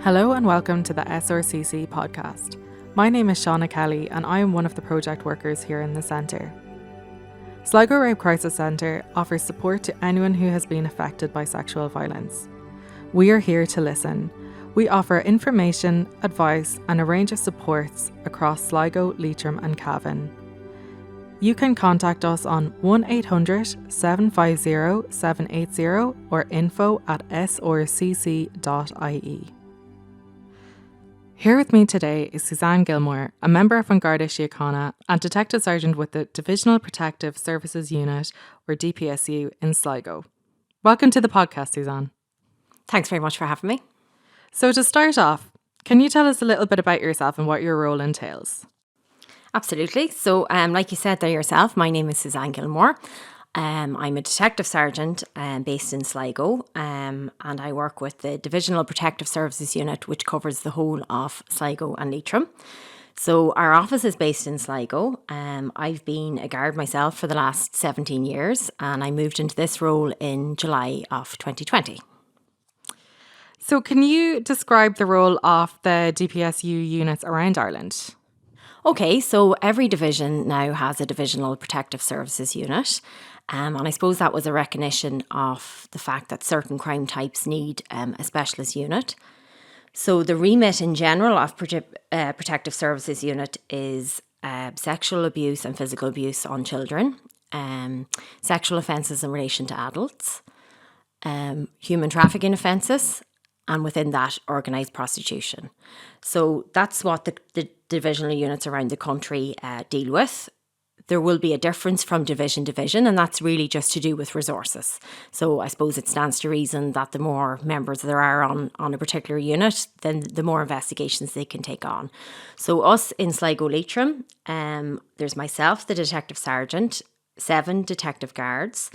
Hello and welcome to the SRCC podcast. My name is Siochana Kelly and I am one of the project workers here in the centre. Sligo Rape Crisis Centre offers support to anyone who has been affected by sexual violence. We are here to listen. We offer information, advice and a range of supports across Sligo, Leitrim and Cavan. You can contact us on 1800 750 780 or info@srcc.ie. Here with me today is Suzanne Gilmore, a member from Garda Siochana and Detective Sergeant with the Divisional Protective Services Unit, or DPSU, in Sligo. Welcome to the podcast, Suzanne. Thanks very much for having me. So to start off, can you tell us a little bit about yourself and what your role entails? Absolutely. So, like you said there yourself, my name is Suzanne Gilmore. I'm a detective sergeant based in Sligo, and I work with the Divisional Protective Services Unit, which covers the whole of Sligo and Leitrim. So our office is based in Sligo. I've been a guard myself for the last 17 years, and I moved into this role in July of 2020. So can you describe the role of the DPSU units around Ireland? Okay, so every division now has a Divisional Protective Services Unit. And I suppose that was a recognition of the fact that certain crime types need a specialist unit. So the remit in general of Protective Services Unit is sexual abuse and physical abuse on children, sexual offences in relation to adults, human trafficking offences, and within that, organised prostitution. So that's what the divisional units around the country deal with. There will be a difference from division to division, and that's really just to do with resources. So I suppose it stands to reason that the more members there are on a particular unit, then the more investigations they can take on. So us in Sligo Leitrim, there's myself, the detective sergeant, 7 detective guards,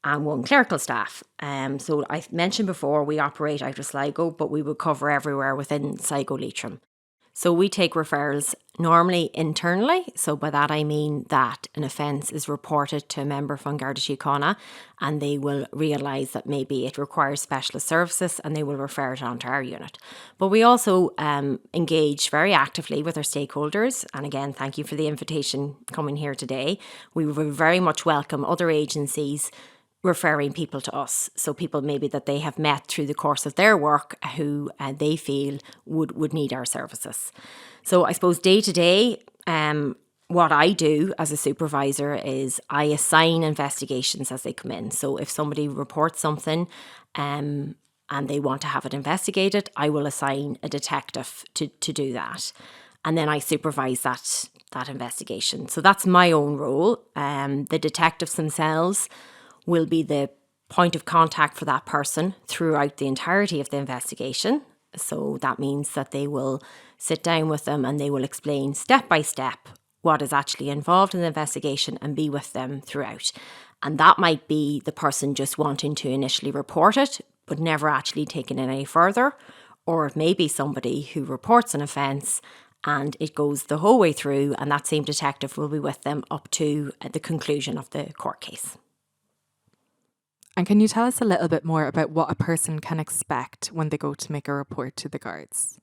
and 1 clerical staff. So I mentioned before we operate out of Sligo, but we would cover everywhere within Sligo Leitrim. So we take referrals normally internally. So by that I mean that an offence is reported to a member from Garda Siochana and they will realise that maybe it requires specialist services and they will refer it on to our unit. But we also engage very actively with our stakeholders. And again, thank you for the invitation coming here today. We would very much welcome other agencies referring people to us. So people maybe that they have met through the course of their work who they feel would need our services. So I suppose day to day, what I do as a supervisor is I assign investigations as they come in. So if somebody reports something and they want to have it investigated, I will assign a detective to do that. And then I supervise that investigation. So that's my own role. The detectives themselves will be the point of contact for that person throughout the entirety of the investigation. So that means that they will sit down with them and they will explain step by step what is actually involved in the investigation and be with them throughout. And that might be the person just wanting to initially report it, but never actually taking it any further. Or it may be somebody who reports an offence and it goes the whole way through and that same detective will be with them up to the conclusion of the court case. And can you tell us a little bit more about what a person can expect when they go to make a report to the guards?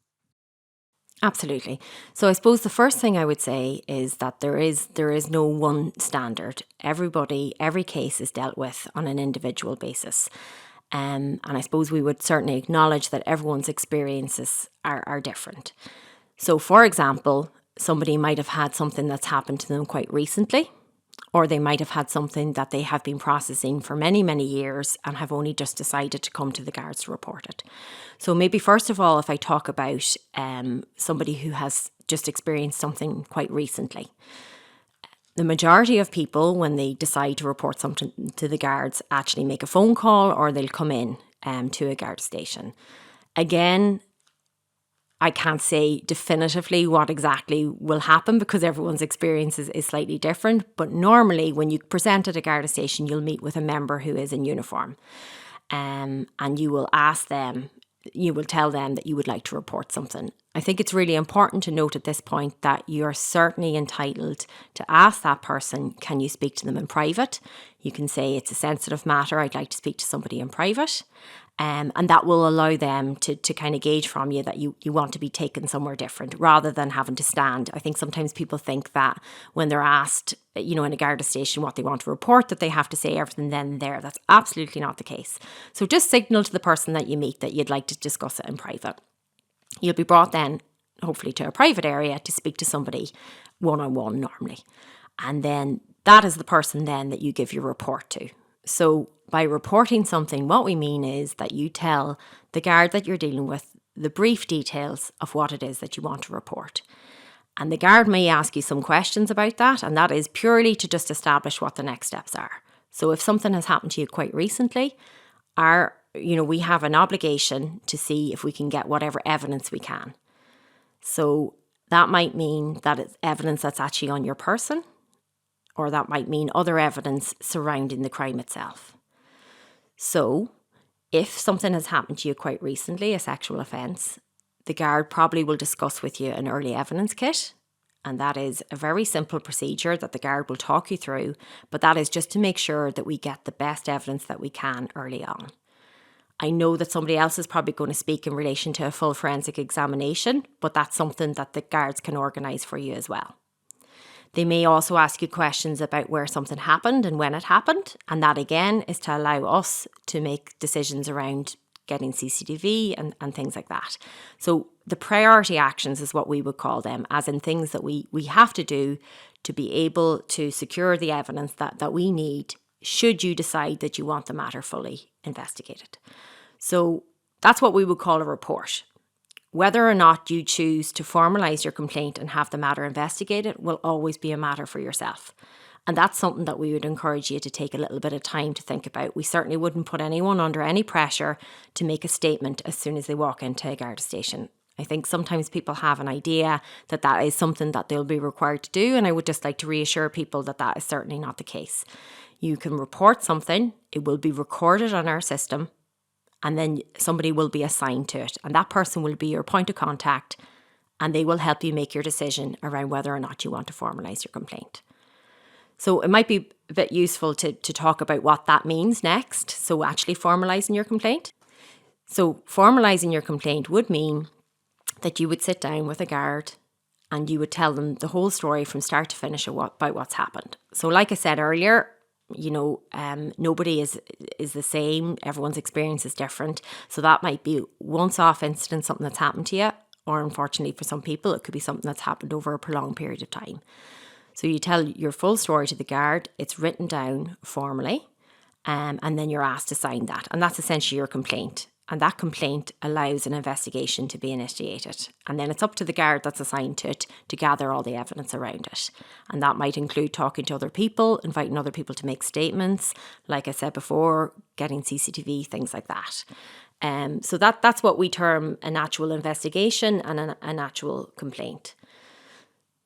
Absolutely. So I suppose the first thing I would say is that there is no one standard. Every case is dealt with on an individual basis. And I suppose we would certainly acknowledge that everyone's experiences are different. So for example, somebody might have had something that's happened to them quite recently, or they might have had something that they have been processing for many, many years and have only just decided to come to the guards to report it. So maybe first of all, if I talk about somebody who has just experienced something quite recently, the majority of people, when they decide to report something to the guards, actually make a phone call or they'll come in to a guard station. Again, I can't say definitively what exactly will happen because everyone's experience is slightly different. But normally when you present at a Garda station, you'll meet with a member who is in uniform and you will ask them, you will tell them that you would like to report something. I think it's really important to note at this point that you're certainly entitled to ask that person, can you speak to them in private? You can say it's a sensitive matter, I'd like to speak to somebody in private. And that will allow them to kind of gauge from you that you want to be taken somewhere different rather than having to stand. I think sometimes people think that when they're asked, in a Garda station what they want to report, that they have to say everything then and there. That's absolutely not the case. So just signal to the person that you meet that you'd like to discuss it in private. You'll be brought then, hopefully, to a private area to speak to somebody one-on-one normally. And then that is the person then that you give your report to. So by reporting something, what we mean is that you tell the guard that you're dealing with the brief details of what it is that you want to report. And the guard may ask you some questions about that, and that is purely to just establish what the next steps are. So if something has happened to you quite recently, we have an obligation to see if we can get whatever evidence we can. So that might mean that it's evidence that's actually on your person, or that might mean other evidence surrounding the crime itself. So if something has happened to you quite recently, a sexual offence, the guard probably will discuss with you an early evidence kit. And that is a very simple procedure that the guard will talk you through, but that is just to make sure that we get the best evidence that we can early on. I know that somebody else is probably going to speak in relation to a full forensic examination, but that's something that the guards can organise for you as well. They may also ask you questions about where something happened and when it happened, and that again is to allow us to make decisions around getting CCTV and things like that. So the priority actions is what we would call them, as in things that we have to do to be able to secure the evidence that we need should you decide that you want the matter fully investigated. So that's what we would call a report. Whether or not you choose to formalise your complaint and have the matter investigated will always be a matter for yourself. And that's something that we would encourage you to take a little bit of time to think about. We certainly wouldn't put anyone under any pressure to make a statement as soon as they walk into a Garda station. I think sometimes people have an idea that that is something that they'll be required to do, and I would just like to reassure people that that is certainly not the case. You can report something, it will be recorded on our system, and then somebody will be assigned to it, and that person will be your point of contact, and they will help you make your decision around whether or not you want to formalise your complaint. So it might be a bit useful to talk about what that means next. So actually formalising your complaint. So formalising your complaint would mean that you would sit down with a guard and you would tell them the whole story from start to finish about what's happened. So like I said earlier, nobody is the same. Everyone's experience is different. So that might be once-off incident, something that's happened to you, or unfortunately for some people, it could be something that's happened over a prolonged period of time. So you tell your full story to the guard, it's written down formally, and then you're asked to sign that. And that's essentially your complaint. And that complaint allows an investigation to be initiated. And then it's up to the guard that's assigned to it to gather all the evidence around it. And that might include talking to other people, inviting other people to make statements, like I said before, getting CCTV, things like that. So that's what we term an actual investigation and an actual complaint.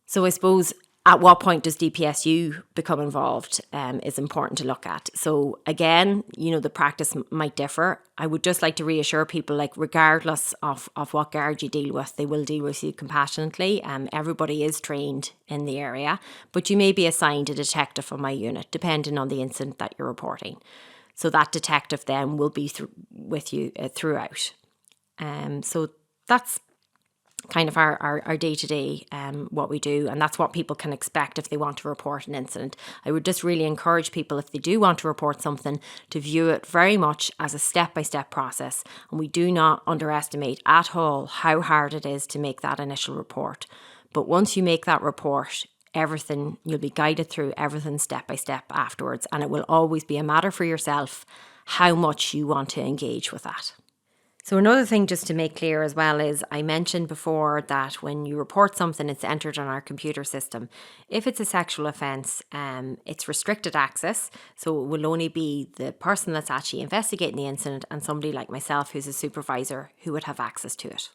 So I suppose at what point does DPSU become involved is important to look at. So again, the practice might differ. I would just like to reassure people, like regardless of what guard you deal with, they will deal with you compassionately. Everybody is trained in the area, but you may be assigned a detective from my unit, depending on the incident that you're reporting. So that detective then will be with you throughout. So that's kind of our day-to-day, what we do, and that's what people can expect if they want to report an incident. I would just really encourage people, if they do want to report something, to view it very much as a step-by-step process, and we do not underestimate at all how hard it is to make that initial report. But once you make that report, you'll be guided through everything step-by-step afterwards, and it will always be a matter for yourself how much you want to engage with that. So another thing just to make clear as well is I mentioned before that when you report something, it's entered on our computer system. If it's a sexual offence, it's restricted access. So it will only be the person that's actually investigating the incident and somebody like myself who's a supervisor who would have access to it.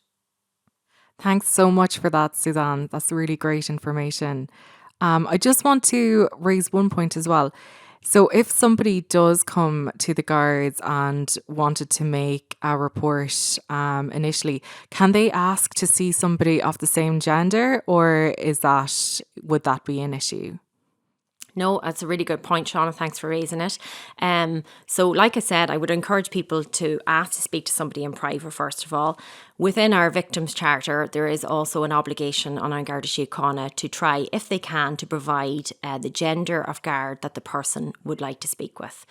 Thanks so much for that, Suzanne. That's really great information. I just want to raise one point as well. So if somebody does come to the guards and wanted to make a report initially, can they ask to see somebody of the same gender, or would that be an issue? No, that's a really good point, Shauna. Thanks for raising it. So, like I said, I would encourage people to ask to speak to somebody in private, first of all. Within our Victims Charter, there is also an obligation on our Garda Siochana to try, if they can, to provide the gender of guard that the person would like to speak with.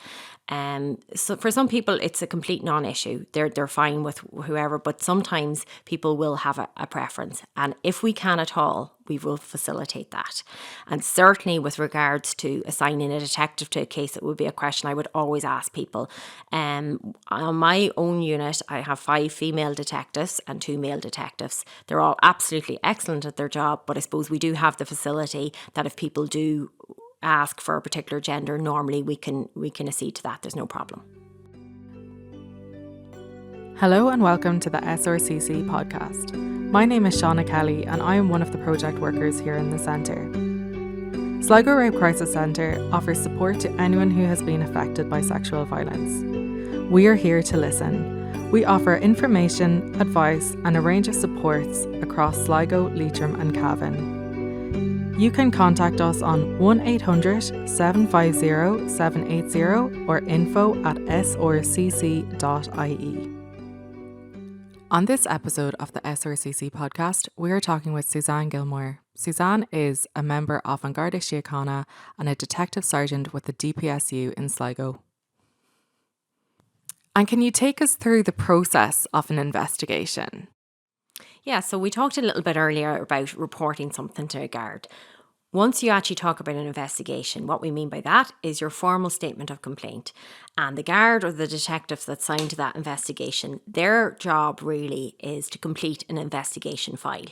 So for some people, it's a complete non-issue. They're fine with whoever, but sometimes people will have a preference. And if we can at all, we will facilitate that. And certainly with regards to assigning a detective to a case, it would be a question I would always ask people. On my own unit, I have 5 female detectives and 2 male detectives. They're all absolutely excellent at their job, but I suppose we do have the facility that if people do ask for a particular gender, normally we can accede to that. There's no problem. Hello and welcome to the SRCC podcast. My name is Siochana Kelly and I am one of the project workers here in the centre. Sligo Rape Crisis Centre offers support to anyone who has been affected by sexual violence. We are here to listen. We offer information, advice and a range of supports across Sligo, Leitrim and Cavan. You can contact us on 1800 750 780 or info@srcc.ie. On this episode of the SRCC podcast, we are talking with Suzanne Gilmore. Suzanne is a member of Garda Siochana and a detective sergeant with the DPSU in Sligo. And can you take us through the process of an investigation? Yeah, so we talked a little bit earlier about reporting something to a guard. Once you actually talk about an investigation, what we mean by that is your formal statement of complaint. And the guard or the detective that's signed to that investigation, their job really is to complete an investigation file.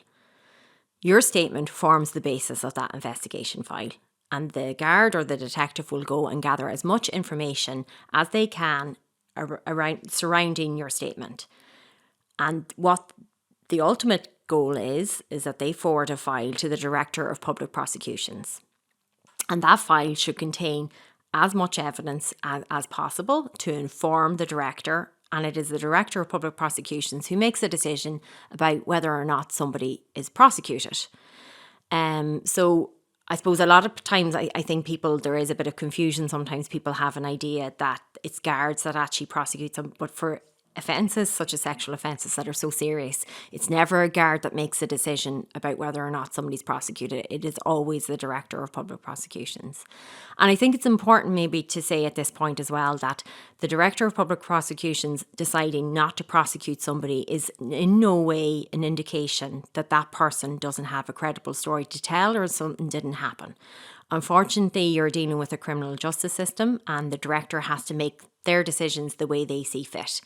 Your statement forms the basis of that investigation file. And the guard or the detective will go and gather as much information as they can around surrounding your statement. And what the ultimate goal is that they forward a file to the Director of Public Prosecutions. And that file should contain as much evidence as possible to inform the Director. And it is the Director of Public Prosecutions who makes a decision about whether or not somebody is prosecuted. So I suppose a lot of times I think there is a bit of confusion. Sometimes people have an idea that it's guards that actually prosecute them, but for offences such as sexual offences that are so serious, it's never a guard that makes a decision about whether or not somebody's prosecuted. It is always the Director of Public Prosecutions. And I think it's important maybe to say at this point as well that the Director of Public Prosecutions deciding not to prosecute somebody is in no way an indication that that person doesn't have a credible story to tell or something didn't happen. Unfortunately, you're dealing with a criminal justice system and the director has to make their decisions the way they see fit.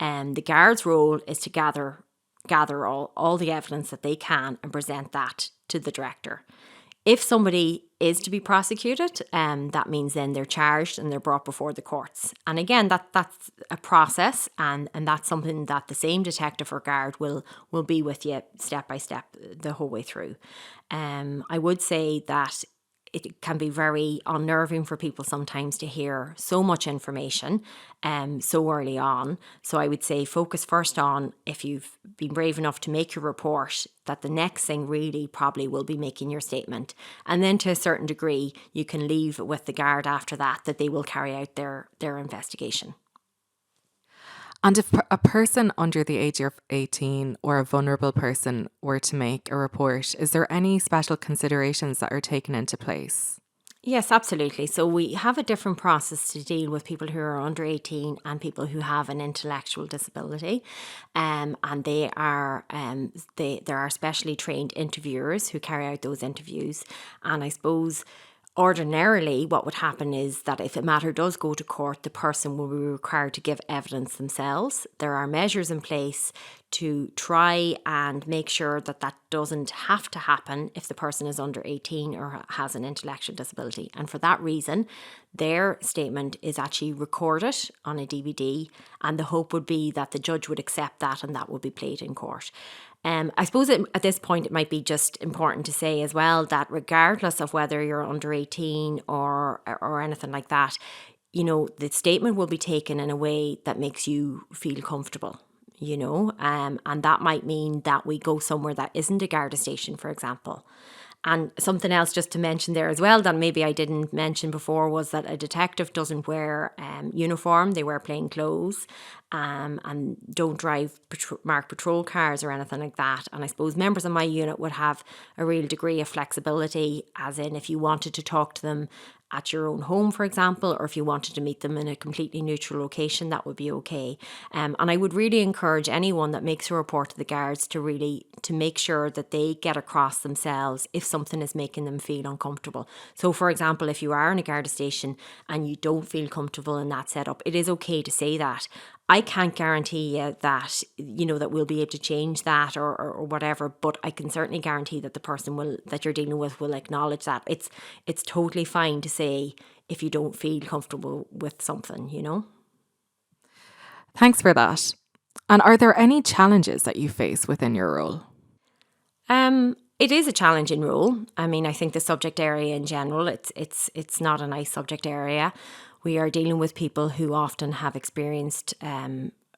The guard's role is to gather all the evidence that they can and present that to the director. If somebody is to be prosecuted, that means then they're charged and they're brought before the courts. And again, that's a process and that's something that the same detective or guard will be with you step by step the whole way through. I would say that it can be very unnerving for people sometimes to hear so much information so early on. So I would say focus first on, if you've been brave enough to make your report, that the next thing really probably will be making your statement. And then to a certain degree, you can leave with the guard after that they will carry out their investigation. And if a person under the age of 18 or a vulnerable person were to make a report, is there any special considerations that are taken into place? Yes, absolutely. So we have a different process to deal with people who are under 18 and people who have an intellectual disability. And there are specially trained interviewers who carry out those interviews. And I suppose ordinarily, what would happen is that if a matter does go to court, the person will be required to give evidence themselves. There are measures in place to try and make sure that doesn't have to happen if the person is under 18 or has an intellectual disability. And for that reason, their statement is actually recorded on a DVD, and the hope would be that the judge would accept that and that would be played in court. I suppose at this point it might be just important to say as well that regardless of whether you're under 18 or anything like that, the statement will be taken in a way that makes you feel comfortable. And that might mean that we go somewhere that isn't a Garda station, for example. And something else just to mention there as well that maybe I didn't mention before was that a detective doesn't wear uniform, they wear plain clothes, and don't drive marked patrol cars or anything like that. And I suppose members of my unit would have a real degree of flexibility, as in if you wanted to talk to them at your own home, for example, or if you wanted to meet them in a completely neutral location, that would be okay. And I would really encourage anyone that makes a report to the guards to make sure that they get across themselves if something is making them feel uncomfortable. So, for example, if you are in a Garda station and you don't feel comfortable in that setup, it is okay to say that. I can't guarantee you that, that we'll be able to change that or whatever, but I can certainly guarantee that the person that you're dealing with will acknowledge that. It's totally fine to say if you don't feel comfortable with something. Thanks for that. And are there any challenges that you face within your role? It is a challenging role. I mean, I think the subject area in general, it's not a nice subject area. We are dealing with people who often have experienced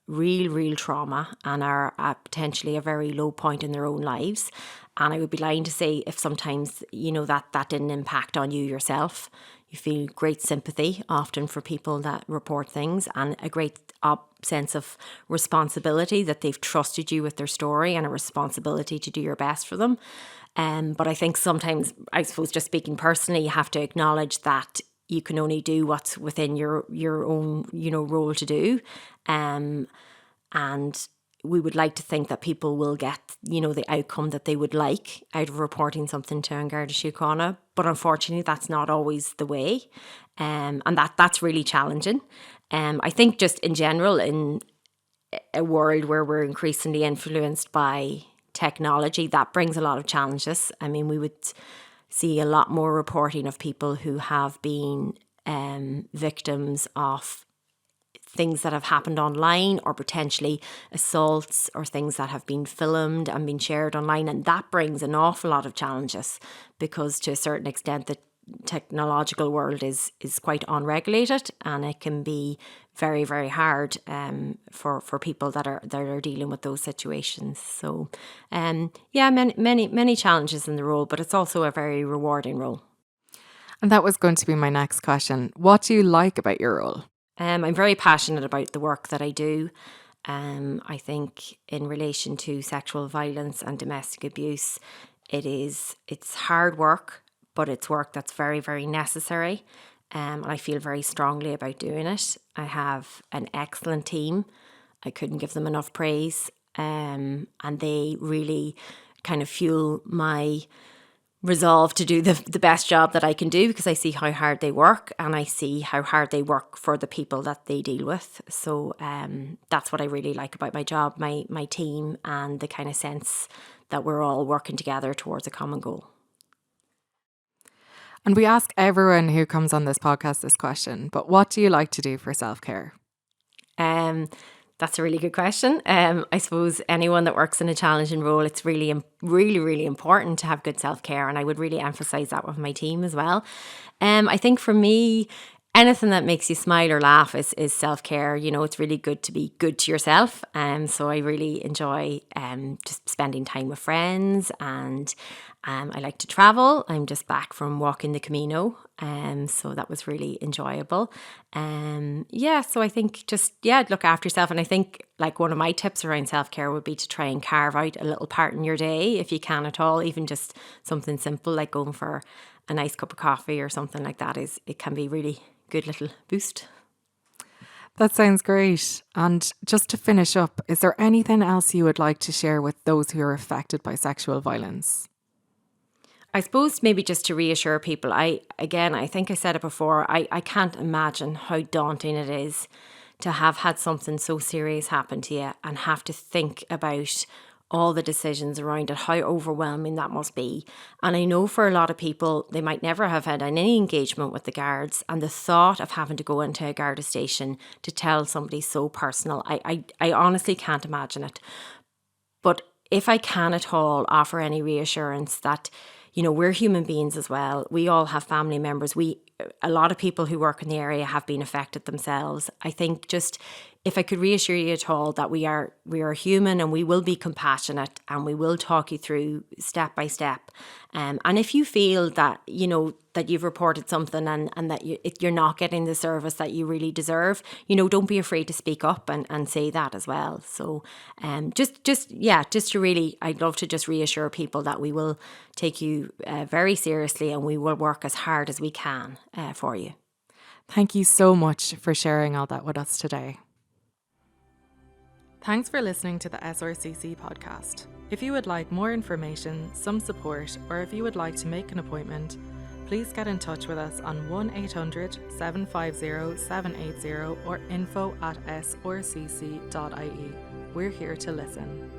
real trauma and are at potentially a very low point in their own lives. And I would be lying to say if sometimes, that didn't impact on you yourself. You feel great sympathy often for people that report things and a great sense of responsibility that they've trusted you with their story and a responsibility to do your best for them. But I think sometimes, I suppose just speaking personally, you have to acknowledge that you can only do what's within your own, role to do. And we would like to think that people will get, the outcome that they would like out of reporting something to Garda Siochana. But unfortunately, that's not always the way. And that's really challenging. I think just in general, in a world where we're increasingly influenced by technology, that brings a lot of challenges. I mean, we would see a lot more reporting of people who have been victims of things that have happened online or potentially assaults or things that have been filmed and been shared online. And that brings an awful lot of challenges because to a certain extent the technological world is quite unregulated and it can be very, very hard for people that are dealing with those situations. So many challenges in the role, but it's also a very rewarding role. And that was going to be my next question. What do you like about your role? I'm very passionate about the work that I do. I think in relation to sexual violence and domestic abuse, it's hard work, but it's work that's very, very necessary. And I feel very strongly about doing it. I have an excellent team. I couldn't give them enough praise. And they really kind of fuel my resolve to do the best job that I can do because I see how hard they work and I see how hard they work for the people that they deal with. So that's what I really like about my job, my team, and the kind of sense that we're all working together towards a common goal. And we ask everyone who comes on this podcast this question, but what do you like to do for self-care? That's a really good question. I suppose anyone that works in a challenging role, it's really, really important to have good self-care. And I would really emphasize that with my team as well. I think for me, anything that makes you smile or laugh is self-care. It's really good to be good to yourself. So I really enjoy just spending time with friends and I like to travel. I'm just back from walking the Camino. So that was really enjoyable. So I think just, look after yourself. And I think like one of my tips around self-care would be to try and carve out a little part in your day if you can at all, even just something simple like going for a nice cup of coffee or something like that it can be really good little boost. That sounds great. And just to finish up, is there anything else you would like to share with those who are affected by sexual violence? I suppose maybe just to reassure people, I think I said it before, I can't imagine how daunting it is to have had something so serious happen to you and have to think about all the decisions around it, how overwhelming that must be. And I know for a lot of people, they might never have had any engagement with the guards, and the thought of having to go into a Garda station to tell somebody so personal, I honestly can't imagine it. But if I can at all offer any reassurance that, we're human beings as well. We all have family members. A lot of people who work in the area have been affected themselves. I think just if I could reassure you at all that we are human, and we will be compassionate, and we will talk you through step by step. And if you feel that, that you've reported something and that you're not getting the service that you really deserve, don't be afraid to speak up and say that as well. So just to really, I'd love to just reassure people that we will take you very seriously, and we will work as hard as we can for you. Thank you so much for sharing all that with us today. Thanks for listening to the SRCC podcast. If you would like more information, some support, or if you would like to make an appointment, please get in touch with us on 1-800-750-780 or info@srcc.ie. We're here to listen.